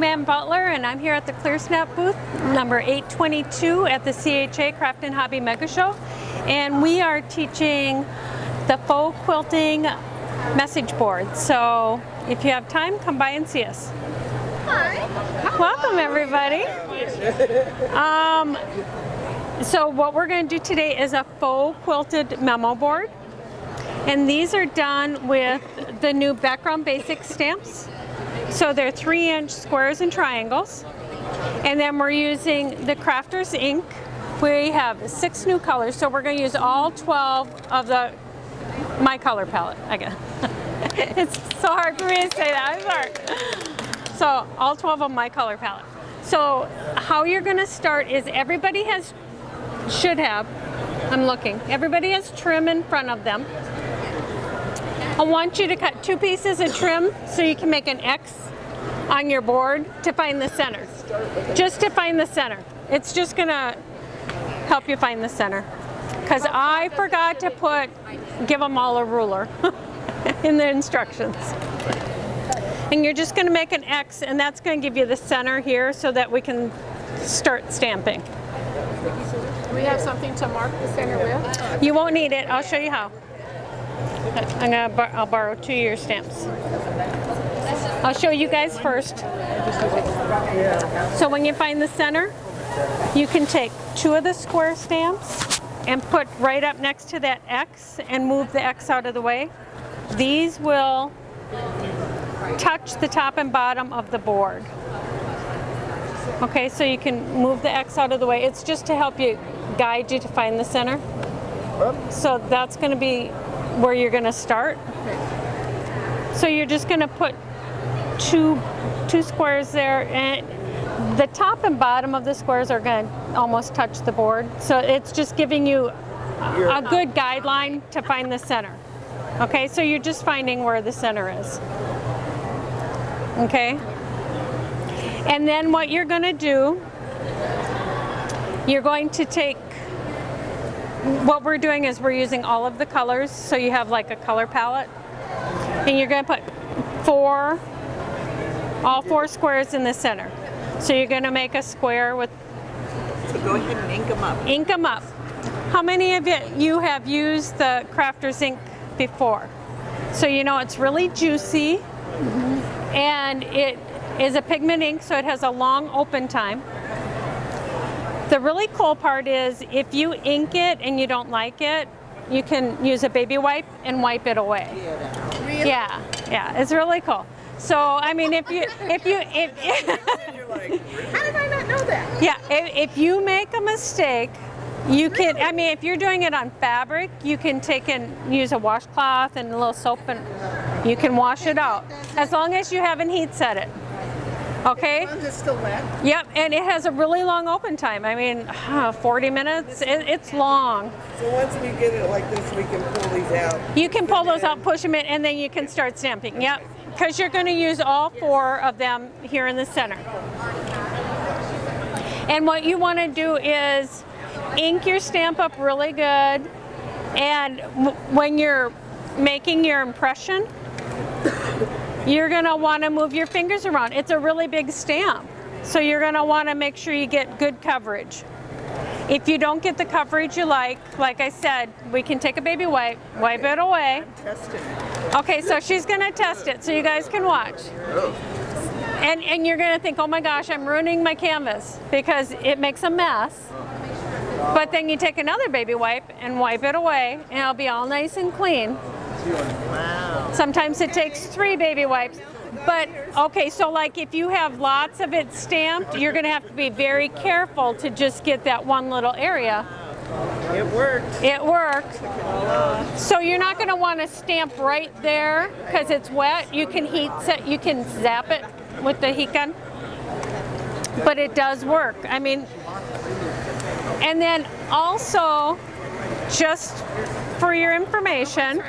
I'm Ann Butler, and I'm here at the Clearsnap booth, number 822 at the CHA Craft and Hobby Mega Show. And we are teaching the faux quilting message board. So if you have time, come by and see us. Hi. Welcome, everybody. So what we're going to do today is a faux quilted memo board. And these are done with the new Background Basic stamps. So they're 3-inch squares and triangles. And then we're using the Crafters ink. We have 6 new colors, so we're going to use all 12 of my color palette, I guess. It's so hard for me to say that, I'm sorry. So all 12 of my color palette. So how you're going to start is everybody should have, I'm looking, everybody has trim in front of them. I want you to cut 2 pieces of trim so you can make an X on your board to find the center. Just to find the center. It's just gonna help you find the center. Because I forgot to give them all a ruler in the instructions. And you're just gonna make an X, and that's gonna give you the center here so that we can start stamping. Do we have something to mark the center with? You won't need it, I'll show you how. I'll borrow 2 of your stamps. I'll show you guys first. So when you find the center, you can take 2 of the square stamps and put right up next to that X and move the X out of the way. These will touch the top and bottom of the board. Okay, so you can move the X out of the way. It's just to help you guide you to find the center. So that's going to be where you're going to start. So you're just going to put two squares there, and the top and bottom of the squares are going to almost touch the board. So it's just giving you a good guideline to find the center. Okay, so you're just finding where the center is. Okay? And then what you're going to do, you're going to take, what we're doing is we're using all of the colors, so you have like a color palette. And you're going to put all 4 squares in the center. So you're going to make a square with... So go ahead and ink them up. Ink them up. How many of you have used the Crafters ink before? So you know it's really juicy, and it is a pigment ink, so it has a long open time. The really cool part is if you ink it and you don't like it, you can use a baby wipe and wipe it away. Really? Yeah, it's really cool. So I mean, if You're like, How did I not know that? yeah, if you make a mistake, you can. I mean, if you're doing it on fabric, you can take and use a washcloth and a little soap, and you can wash it out as long as you haven't heat set it. Okay? As long as it's still wet. Yep, and it has a really long open time. I mean, 40 minutes, it's long. so once we get it like this, we can pull these out. You can pull those out, push them in, and then you can start stamping. Yep, because you're going to use all 4 of them here in the center. And what you want to do is ink your stamp up really good, and when you're making your impression, you're going to want to move your fingers around. It's a really big stamp, so you're going to want to make sure you get good coverage. If you don't get the coverage you like I said, we can take a baby wipe it away. Test it. Okay, so she's going to test it so you guys can watch. And you're going to think, oh my gosh, I'm ruining my canvas because it makes a mess. But then you take another baby wipe and wipe it away, and it'll be all nice and clean. Wow. Sometimes it takes 3 baby wipes. But, okay, so like if you have lots of it stamped, you're going to have to be very careful to just get that one little area. It worked. It worked. So you're not going to want to stamp right there because it's wet. You can you can zap it with the heat gun. But it does work. I mean, and then also, just for your information,